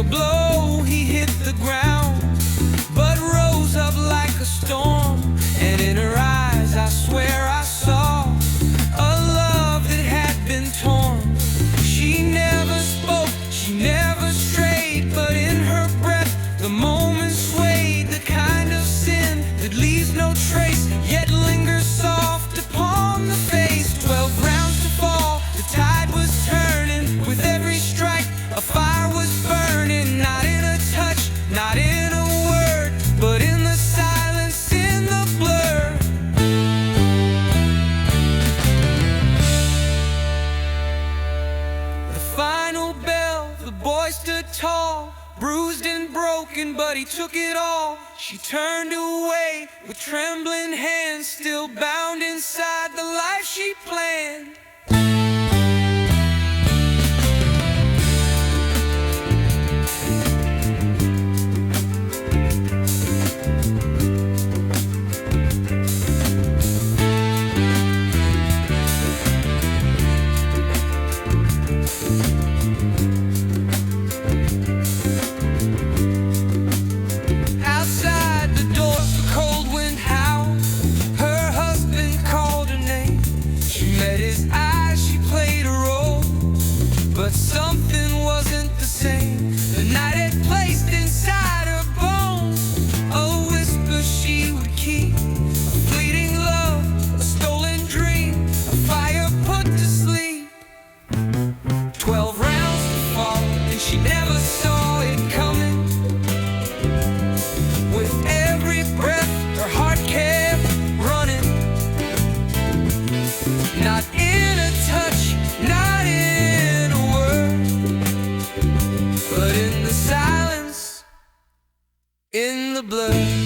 a blow, he hit the ground, but rose up like a storm. And in her eyes, I swear I saw a love that had been torn. She never spoke, she never strayed, but in her breath the moment swayed. The kind of sin that leaves no trace, yet lingers soft upon the face. 12 rounds to fall, the tide was turning. With every strike, a fire was burning. Not in a touch, not in a word, but in the silence, in the blur. The final bell, the boy stood tall, bruised and broken, but he took it all. She turned away with trembling hands, still bound inside the life she planned. But something wasn't the same. The night had placed inside her bones a whisper she would keep, a fleeting love, a stolen dream, a fire put to sleep. 12 rounds to fall, and she never saw it coming. With every breath, her heart kept running. Not in a touch, not in a word, but in the silence, in the blur.